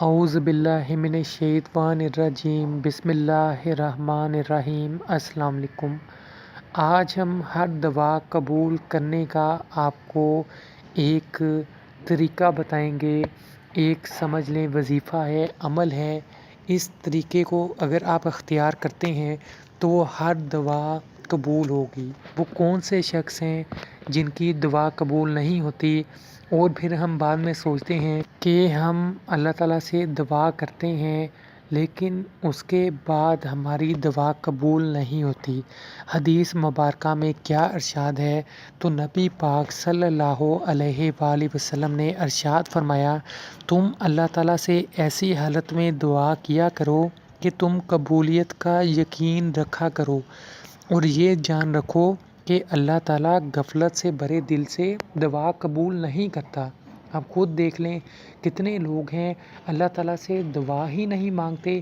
اعوذ باللہ من الشیطان الرجیم بسم اللہ الرحمن الرحیم۔ السلام علیکم۔ آج ہم ہر دعا قبول کرنے کا آپ کو ایک طریقہ بتائیں گے، ایک سمجھ لیں وظیفہ ہے، عمل ہے۔ اس طریقے کو اگر آپ اختیار کرتے ہیں تو ہر دعا قبول ہوگی۔ وہ کون سے شخص ہیں جن کی دعا قبول نہیں ہوتی، اور پھر ہم بعد میں سوچتے ہیں کہ ہم اللہ تعالیٰ سے دعا کرتے ہیں لیکن اس کے بعد ہماری دعا قبول نہیں ہوتی۔ حدیث مبارکہ میں کیا ارشاد ہے؟ تو نبی پاک صلی اللہ علیہ وآلہ وسلم نے ارشاد فرمایا، تم اللہ تعالیٰ سے ایسی حالت میں دعا کیا کرو کہ تم قبولیت کا یقین رکھا کرو، اور یہ جان رکھو کہ اللہ تعالیٰ غفلت سے بھرے دل سے دعا قبول نہیں کرتا۔ آپ خود دیکھ لیں کتنے لوگ ہیں اللہ تعالیٰ سے دعا ہی نہیں مانگتے۔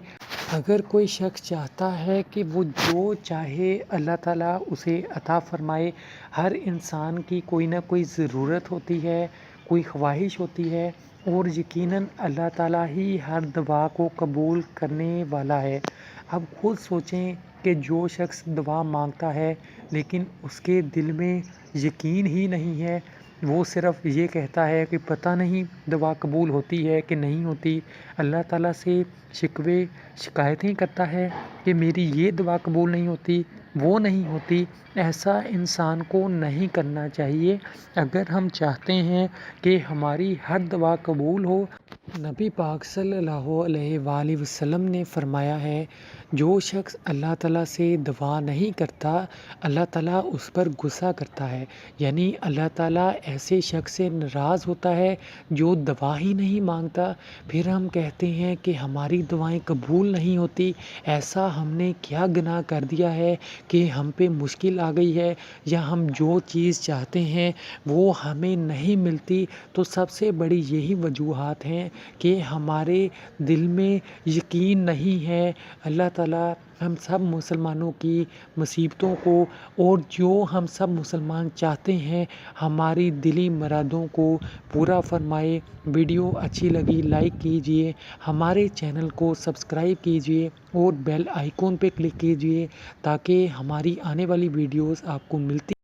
اگر کوئی شخص چاہتا ہے کہ وہ جو چاہے اللہ تعالیٰ اسے عطا فرمائے، ہر انسان کی کوئی نہ کوئی ضرورت ہوتی ہے، کوئی خواہش ہوتی ہے، اور یقیناً اللہ تعالیٰ ہی ہر دعا کو قبول کرنے والا ہے۔ اب خود سوچیں کہ جو شخص دعا مانگتا ہے لیکن اس کے دل میں یقین ہی نہیں ہے، وہ صرف یہ کہتا ہے کہ پتہ نہیں دعا قبول ہوتی ہے کہ نہیں ہوتی، اللہ تعالیٰ سے شکوے شکایتیں کرتا ہے کہ میری یہ دعا قبول نہیں ہوتی، وہ نہیں ہوتی۔ ایسا انسان کو نہیں کرنا چاہیے۔ اگر ہم چاہتے ہیں کہ ہماری ہر دعا قبول ہو، نبی پاک صلی اللہ علیہ وآلہ وسلم نے فرمایا ہے، جو شخص اللہ تعالیٰ سے دعا نہیں کرتا اللہ تعالیٰ اس پر غصہ کرتا ہے، یعنی اللہ تعالیٰ ایسے شخص سے ناراض ہوتا ہے جو دعا ہی نہیں مانگتا۔ پھر ہم کہتے ہیں کہ ہماری دعائیں قبول نہیں ہوتی، ایسا ہم نے کیا گناہ کر دیا ہے کہ ہم پہ مشکل آ گئی ہے، یا ہم جو چیز چاہتے ہیں وہ ہمیں نہیں ملتی؟ تو سب سے بڑی یہی وجوہات ہیں کہ ہمارے دل میں یقین نہیں ہے۔ اللہ تعالیٰ ہم سب مسلمانوں کی مصیبتوں کو، اور جو ہم سب مسلمان چاہتے ہیں ہماری دلی مرادوں کو پورا فرمائے۔ ویڈیو اچھی لگی لائک کیجئے، ہمارے چینل کو سبسکرائب کیجئے اور بیل آئیکن پہ کلک کیجئے تاکہ ہماری آنے والی ویڈیوز آپ کو ملتی